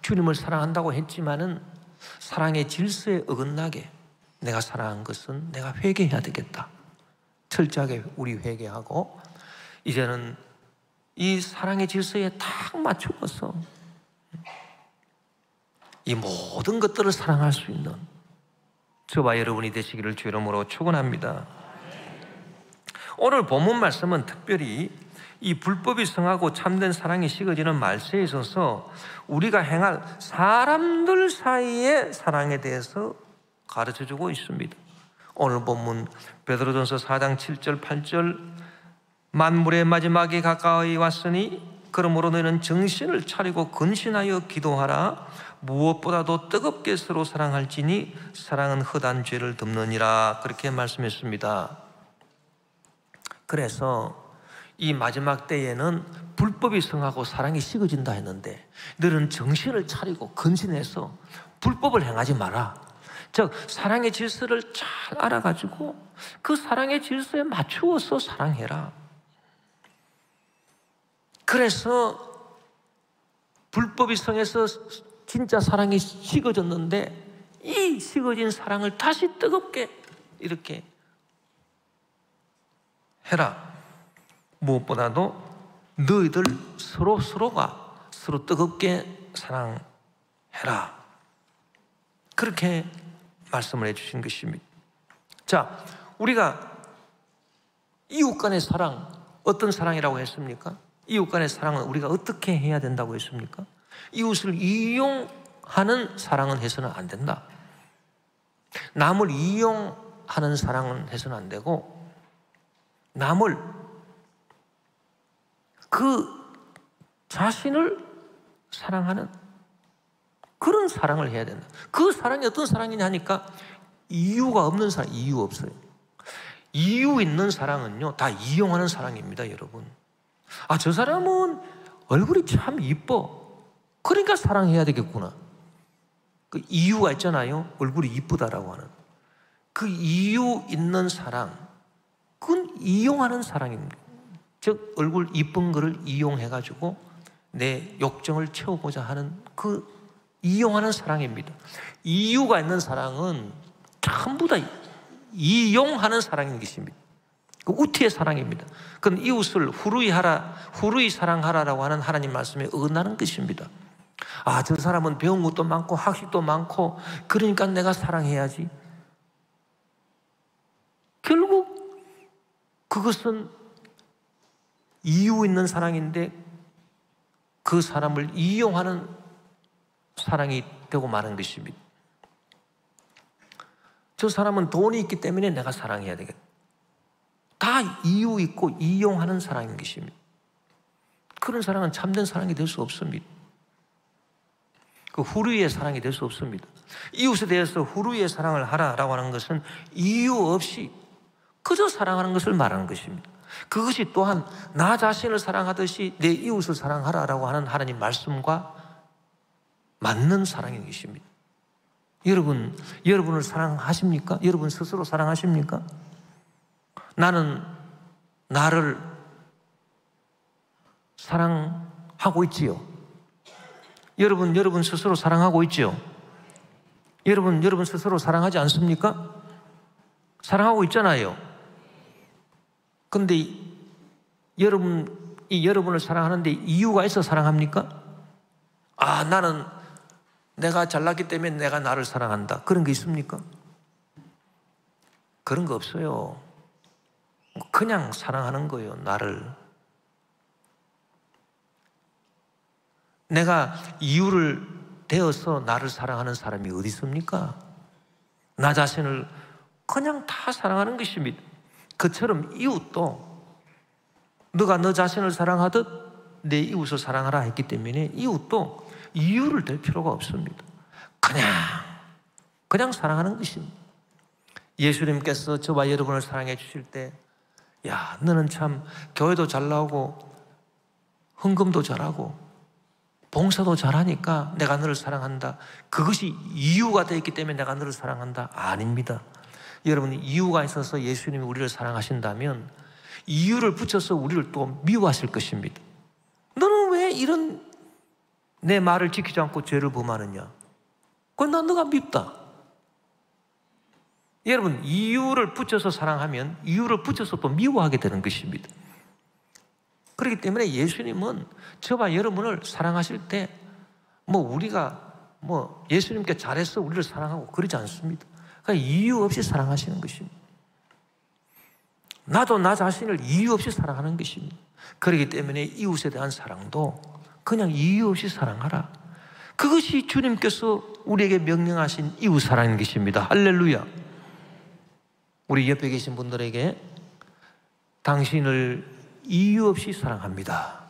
[SPEAKER 1] 주님을 사랑한다고 했지만은 사랑의 질서에 어긋나게 내가 사랑한 것은 내가 회개해야 되겠다. 철저하게 우리 회개하고 이제는 이 사랑의 질서에 딱 맞추어서 이 모든 것들을 사랑할 수 있는 저와 여러분이 되시기를 주 이름으로 축원합니다. 오늘 본문 말씀은 특별히 이 불법이 성하고 참된 사랑이 식어지는 말세에 있어서 우리가 행할 사람들 사이의 사랑에 대해서 가르쳐주고 있습니다. 오늘 본문 베드로전서 4장 7절 8절 만물의 마지막이 가까이 왔으니 그러므로 너희는 정신을 차리고 근신하여 기도하라. 무엇보다도 뜨겁게 서로 사랑할지니 사랑은 헛한 죄를 덮느니라. 그렇게 말씀했습니다. 그래서 이 마지막 때에는 불법이 성하고 사랑이 식어진다 했는데 너는 정신을 차리고 근신해서 불법을 행하지 마라. 즉 사랑의 질서를 잘 알아가지고 그 사랑의 질서에 맞추어서 사랑해라. 그래서 불법이 성해서 진짜 사랑이 식어졌는데 이 식어진 사랑을 다시 뜨겁게 이렇게 해라. 무엇보다도 너희들 서로가 서로 뜨겁게 사랑해라. 그렇게 말씀을 해주신 것입니다. 자, 우리가 이웃 간의 사랑, 어떤 사랑이라고 했습니까? 이웃 간의 사랑은 우리가 어떻게 해야 된다고 했습니까? 이웃을 이용하는 사랑은 해서는 안 된다. 남을 이용하는 사랑은 해서는 안 되고 남을 그 자신을 사랑하는 그런 사랑을 해야 된다. 그 사랑이 어떤 사랑이냐 하니까 이유가 없는 사랑, 이유 없어요. 이유 있는 사랑은요 다 이용하는 사랑입니다. 여러분, 저 사람은 얼굴이 참 이뻐, 그러니까 사랑해야 되겠구나. 그 이유가 있잖아요. 얼굴이 이쁘다라고 하는 그 이유 있는 사랑, 그건 이용하는 사랑입니다. 즉 얼굴 이쁜 거를 이용해가지고 내 욕정을 채우고자 하는 그 이용하는 사랑입니다. 이유가 있는 사랑은 전부 다 이용하는 사랑인 것입니다. 그 우티의 사랑입니다. 그건 이웃을 후루이 사랑하라라고 하는 하나님 말씀에 어긋나는 것입니다. 저 사람은 배운 것도 많고 학식도 많고 그러니까 내가 사랑해야지. 결국 그것은 이유 있는 사랑인데 그 사람을 이용하는 사랑이 되고 마는 것입니다. 저 사람은 돈이 있기 때문에 내가 사랑해야 되겠다. 다 이유 있고 이용하는 사랑인 것입니다. 그런 사랑은 참된 사랑이 될 수 없습니다. 그 후루이의 사랑이 될 수 없습니다. 이웃에 대해서 후루이의 사랑을 하라라고 하는 것은 이유 없이 그저 사랑하는 것을 말하는 것입니다. 그것이 또한 나 자신을 사랑하듯이 내 이웃을 사랑하라라고 하는 하나님 말씀과 맞는 사랑인 것입니다. 여러분을 사랑하십니까? 여러분 스스로 사랑하십니까? 나는 나를 사랑하고 있지요. 여러분 스스로 사랑하고 있지요. 여러분 스스로 사랑하지 않습니까? 사랑하고 있잖아요. 그런데 여러분을 사랑하는데 이유가 있어 사랑합니까? 나는 내가 잘났기 때문에 내가 나를 사랑한다. 그런 게 있습니까? 그런 거 없어요. 그냥 사랑하는 거예요. 나를. 내가 이유를 대어서 나를 사랑하는 사람이 어디 있습니까? 나 자신을 그냥 다 사랑하는 것입니다. 그처럼 이웃도 너가 너 자신을 사랑하듯 내 이웃을 사랑하라 했기 때문에 이웃도 이유를 댈 필요가 없습니다. 그냥 사랑하는 것입니다. 예수님께서 저와 여러분을 사랑해 주실 때, 너는 참 교회도 잘 나오고 헌금도 잘하고 봉사도 잘하니까 내가 너를 사랑한다. 그것이 이유가 되어 있기 때문에 내가 너를 사랑한다. 아닙니다. 여러분, 이유가 있어서 예수님이 우리를 사랑하신다면 이유를 붙여서 우리를 또 미워하실 것입니다. 이런 내 말을 지키지 않고 죄를 범하느냐? 그건 난 너가 밉다. 여러분, 이유를 붙여서 사랑하면 이유를 붙여서 또 미워하게 되는 것입니다. 그렇기 때문에 예수님은 저와 여러분을 사랑하실 때 우리가 예수님께 잘해서 우리를 사랑하고 그러지 않습니다. 그러니까 이유 없이 사랑하시는 것입니다. 나도 나 자신을 이유 없이 사랑하는 것입니다. 그렇기 때문에 이웃에 대한 사랑도 그냥 이유 없이 사랑하라. 그것이 주님께서 우리에게 명령하신 이웃 사랑인 것입니다. 할렐루야. 우리 옆에 계신 분들에게 당신을 이유 없이 사랑합니다.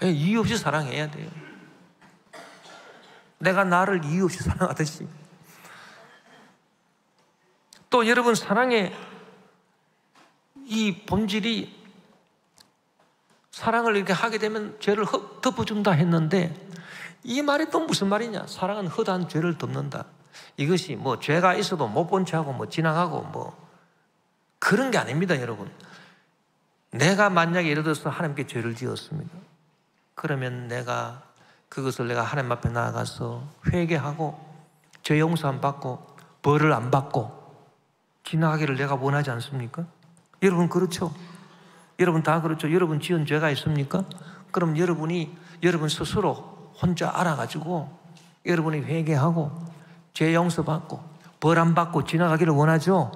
[SPEAKER 1] 이유 없이 사랑해야 돼요. 내가 나를 이유 없이 사랑하듯이. 또 여러분, 사랑의 이 본질이 사랑을 이렇게 하게 되면 죄를 덮어준다 했는데, 이 말이 또 무슨 말이냐? 사랑은 허다한 죄를 덮는다. 이것이 죄가 있어도 못 본 체하고 지나가고 그런 게 아닙니다, 여러분. 내가 만약에 예를 들어서 하나님께 죄를 지었습니다. 그러면 그것을 내가 하나님 앞에 나아가서 회개하고 죄 용서 안 받고 벌을 안 받고 지나가기를 내가 원하지 않습니까? 여러분 그렇죠? 여러분 다 그렇죠? 여러분 지은 죄가 있습니까? 그럼 여러분 스스로 혼자 알아가지고 여러분이 회개하고 죄 용서 받고 벌 안 받고 지나가기를 원하죠?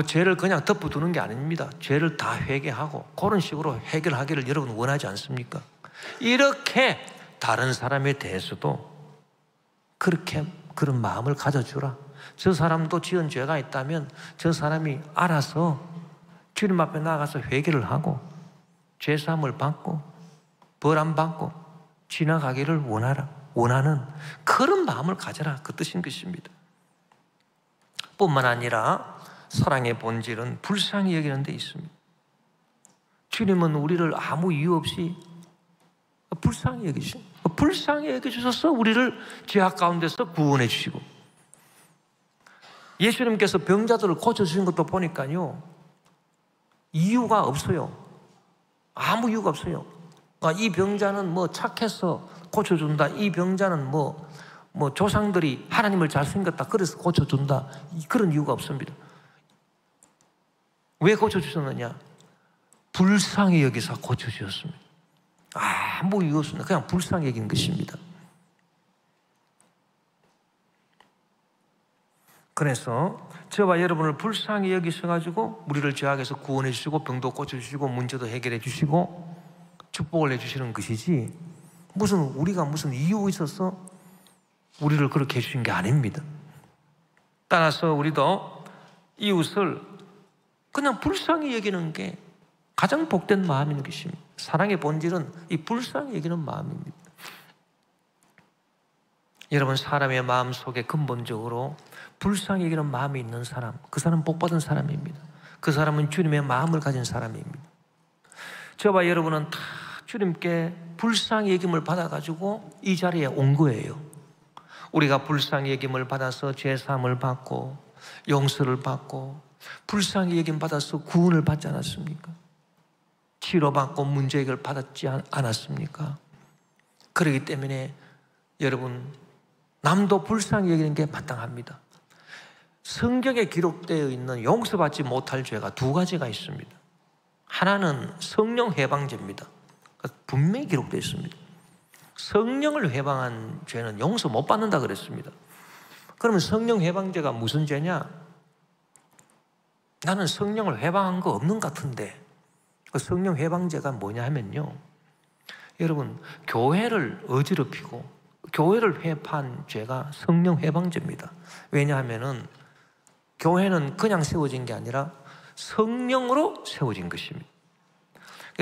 [SPEAKER 1] 죄를 그냥 덮어두는 게 아닙니다. 죄를 다 회개하고 그런 식으로 해결하기를 여러분 원하지 않습니까? 이렇게 다른 사람에 대해서도 그렇게 그런 마음을 가져주라. 저 사람도 지은 죄가 있다면 저 사람이 알아서 주님 앞에 나가서 회개를 하고 죄사함을 받고 벌 안 받고 지나가기를 원하는 그런 마음을 가져라. 그 뜻인 것입니다. 뿐만 아니라 사랑의 본질은 불쌍히 여기는 데 있습니다. 주님은 우리를 아무 이유 없이 불쌍히 여겨주셔서 우리를 죄악 가운데서 구원해 주시고, 예수님께서 병자들을 고쳐주신 것도 보니까요, 이유가 없어요. 아무 이유가 없어요. 이 병자는 착해서 고쳐준다. 이 병자는 조상들이 하나님을 잘생겼다 그래서 고쳐준다. 그런 이유가 없습니다. 왜 고쳐주셨느냐? 불쌍히 여기서 고쳐주셨습니다. 아무 이유 없습니다. 그냥 불쌍히 여긴 것입니다. 그래서 저와 여러분을 불쌍히 여기셔가지고 우리를 죄악에서 구원해 주시고 병도 고쳐주시고 문제도 해결해 주시고 축복을 해주시는 것이지, 우리가 무슨 이유 있어서 우리를 그렇게 해주신 게 아닙니다. 따라서 우리도 이웃을 그냥 불쌍히 여기는 게 가장 복된 마음인 것입니다. 사랑의 본질은 이 불쌍히 여기는 마음입니다. 여러분, 사람의 마음 속에 근본적으로 불쌍히 여기는 마음이 있는 사람, 그 사람은 복받은 사람입니다. 그 사람은 주님의 마음을 가진 사람입니다. 저와 여러분은 다 주님께 불쌍히 여김을 받아가지고 이 자리에 온 거예요. 우리가 불쌍히 여김을 받아서 죄사함을 받고 용서를 받고 불쌍히 여김 받아서 구원을 받지 않았습니까? 치료받고 문제 해결 받았지 않았습니까? 그렇기 때문에 여러분, 남도 불쌍히 여기는 게 마땅합니다. 성경에 기록되어 있는 용서받지 못할 죄가 두 가지가 있습니다. 하나는 성령 해방죄입니다. 분명히 기록되어 있습니다. 성령을 해방한 죄는 용서 못 받는다 그랬습니다. 그러면 성령 해방죄가 무슨 죄냐? 나는 성령을 해방한 거 없는 것 같은데, 그 성령 해방죄가 뭐냐 하면요, 여러분, 교회를 어지럽히고 교회를 회파한 죄가 성령 해방죄입니다. 왜냐하면은 교회는 그냥 세워진 게 아니라 성령으로 세워진 것입니다.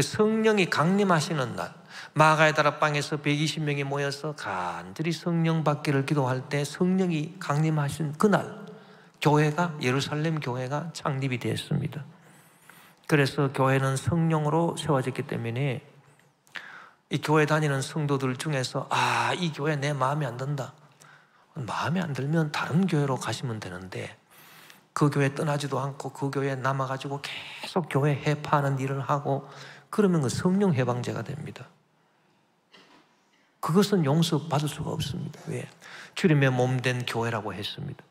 [SPEAKER 1] 성령이 강림하시는 날, 마가의 다락방에서 120명이 모여서 간절히 성령 받기를 기도할 때 성령이 강림하신 그날 교회가, 예루살렘 교회가 창립이 되었습니다. 그래서 교회는 성령으로 세워졌기 때문에 이 교회 다니는 성도들 중에서 이 교회 내 마음에 안 든다. 마음에 안 들면 다른 교회로 가시면 되는데, 그 교회 떠나지도 않고 그 교회에 남아가지고 계속 교회 해파하는 일을 하고 그러면 그 성령 해방제가 됩니다. 그것은 용서받을 수가 없습니다. 왜? 주님의 몸된 교회라고 했습니다.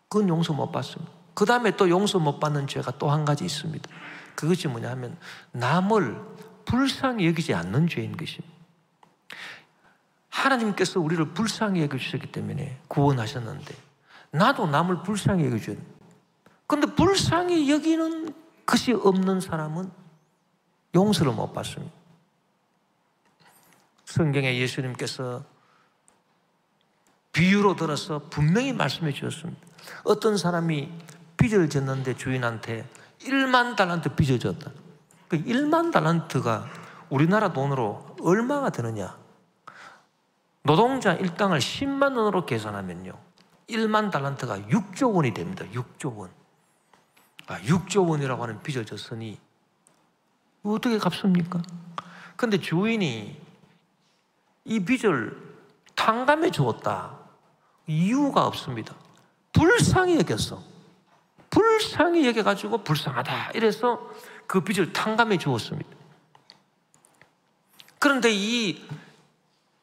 [SPEAKER 1] 그건 용서 못 받습니다. 그 다음에 또 용서 못 받는 죄가 또 한 가지 있습니다. 그것이 뭐냐 하면 남을 불쌍히 여기지 않는 죄인 것입니다. 하나님께서 우리를 불쌍히 여겨주셨기 때문에 구원하셨는데 나도 남을 불쌍히 여겨줘야 돼요. 그런데 불쌍히 여기는 것이 없는 사람은 용서를 못 받습니다. 성경에 예수님께서 비유로 들어서 분명히 말씀해 주셨습니다. 어떤 사람이 빚을 졌는데 주인한테 1만 달란트 빚을 졌다. 그 1만 달란트가 우리나라 돈으로 얼마가 되느냐? 노동자 일당을 10만 원으로 계산하면요 1만 달란트가 6조 원이 됩니다. 6조 원. 6조 원이라고 하는 빚을 졌으니 어떻게 갚습니까? 그런데 주인이 이 빚을 탕감해 주었다. 이유가 없습니다. 불쌍히 여겼어. 불쌍히 여겨가지고 불쌍하다 이래서 그 빚을 탕감해 주었습니다. 그런데 이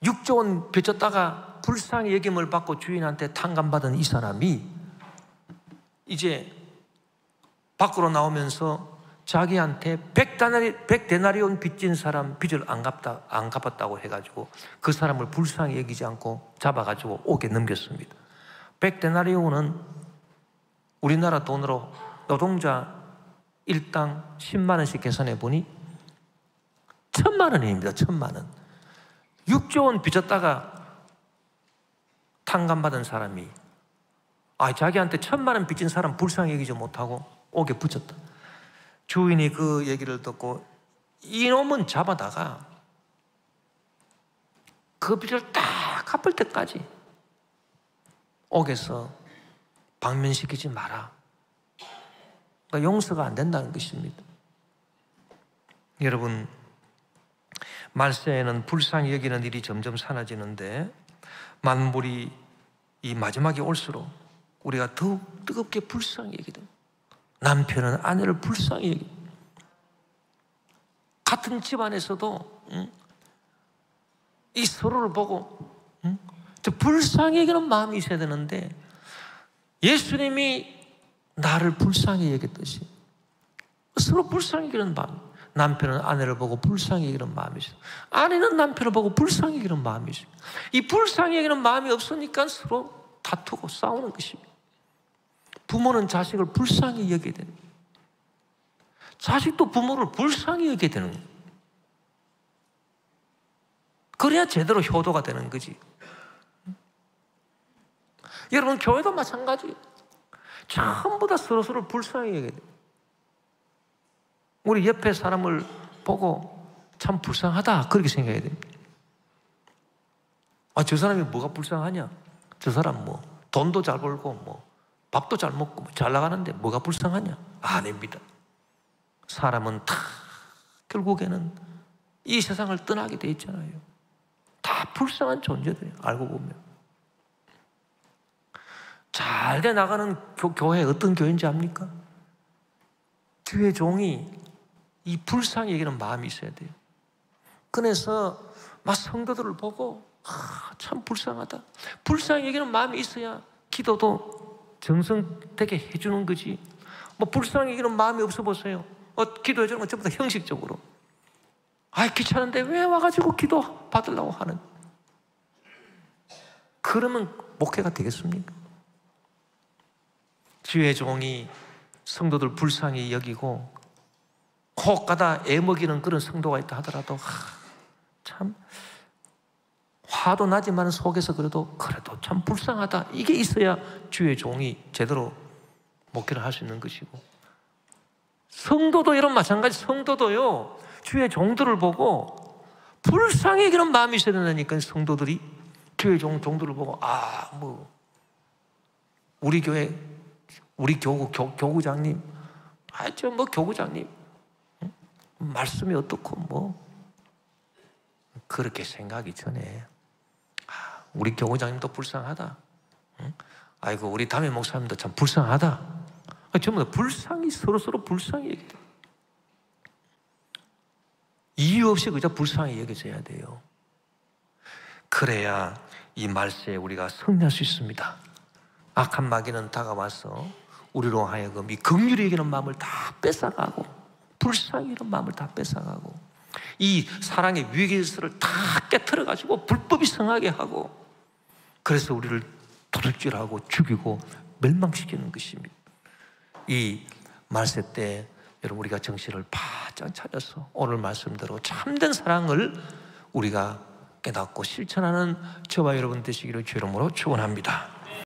[SPEAKER 1] 6조 원 빚졌다가 불쌍히 여김을 받고 주인한테 탕감받은 이 사람이 이제 밖으로 나오면서 자기한테 100데나리온 빚진 사람 빚을 안 갚았다고 해가지고 그 사람을 불쌍히 여기지 않고 잡아가지고 옥에 넘겼습니다. 100데나리온은 우리나라 돈으로 노동자 일당 10만 원씩 계산해 보니 1,000만 원입니다. 1,000만 원. 6조 원 빚졌다가 탕감받은 사람이 자기한테 1,000만 원 빚진 사람 불쌍히 여기지 못하고 옥에 붙였다. 주인이 그 얘기를 듣고 이놈은 잡아다가 그 빚을 딱 갚을 때까지 옥에서 방면시키지 마라. 그러니까 용서가 안 된다는 것입니다. 여러분, 말세에는 불쌍히 여기는 일이 점점 사라지는데 만물이 이 마지막에 올수록 우리가 더욱 뜨겁게 불쌍히 여기든 남편은 아내를 불쌍히 여기든 같은 집안에서도 이 서로를 보고 저 불쌍히 여기는 마음이 있어야 되는데 예수님이 나를 불쌍히 여겼듯이 서로 불쌍히 여기는 마음, 남편은 아내를 보고 불쌍히 여기는 마음이 있어요. 아내는 남편을 보고 불쌍히 여기는 마음이 있어요. 이 불쌍히 여기는 마음이 없으니까 서로 다투고 싸우는 것입니다. 부모는 자식을 불쌍히 여기게 되는 거예요. 자식도 부모를 불쌍히 여기게 되는 거예요. 그래야 제대로 효도가 되는 거지. 여러분, 교회도 마찬가지예요. 전부 다 서로서로 불쌍히 여기게 돼요. 우리 옆에 사람을 보고 참 불쌍하다 그렇게 생각해야 됩니다. 저 사람이 뭐가 불쌍하냐? 저 사람 뭐 돈도 잘 벌고 뭐 밥도 잘 먹고 잘 나가는데 뭐가 불쌍하냐? 아닙니다. 사람은 다 결국에는 이 세상을 떠나게 돼 있잖아요. 다 불쌍한 존재들이에요. 알고 보면. 잘 돼 나가는 교회 어떤 교회인지 압니까? 주의 종이 이 불쌍히 여기는 마음이 있어야 돼요. 그래서 막 성도들을 보고 참 불쌍하다. 불쌍히 여기는 마음이 있어야 기도도 정성되게 해주는 거지. 뭐 불쌍히 여기는 마음이 없어 보세요. 기도해주는 건 전부 다 형식적으로. 귀찮은데 왜 와가지고 기도 받으려고 하는. 그러면 목회가 되겠습니까? 주의 종이 성도들 불쌍히 여기고 혹가다 애먹이는 그런 성도가 있다 하더라도 참 화도 나지만 속에서 그래도 참 불쌍하다. 이게 있어야 주의 종이 제대로 목회를 할 수 있는 것이고, 성도도 이런 마찬가지. 성도도요 주의 종들을 보고 불쌍히 여기는 마음이 있어야 된다니까. 성도들이 주의 종들을 보고 우리 교회 우리 교구장님 교구장님 말씀이 어떻고 그렇게 생각하기 전에 우리 교구장님도 불쌍하다. 아이고 우리 담임 목사님도 참 불쌍하다. 전부 다 불쌍히 서로 불쌍히 얘기해요. 이유 없이 그저 불쌍히 여겨져야 돼요. 그래야 이 말세에 우리가 승리할 수 있습니다. 악한 마귀는 다가와서 우리로 하여금 이 긍휼히 여기는 마음을 다 뺏어가고 불쌍히 여기는 마음을 다 뺏어가고 이 사랑의 위기질서를 다 깨트려가지고 불법이 성하게 하고 그래서 우리를 도둑질하고 죽이고 멸망시키는 것입니다. 이 말세 때 여러분 우리가 정신을 바짝 차려서 오늘 말씀대로 참된 사랑을 우리가 깨닫고 실천하는 저와 여러분 되시기를 주의 이름으로 축원합니다.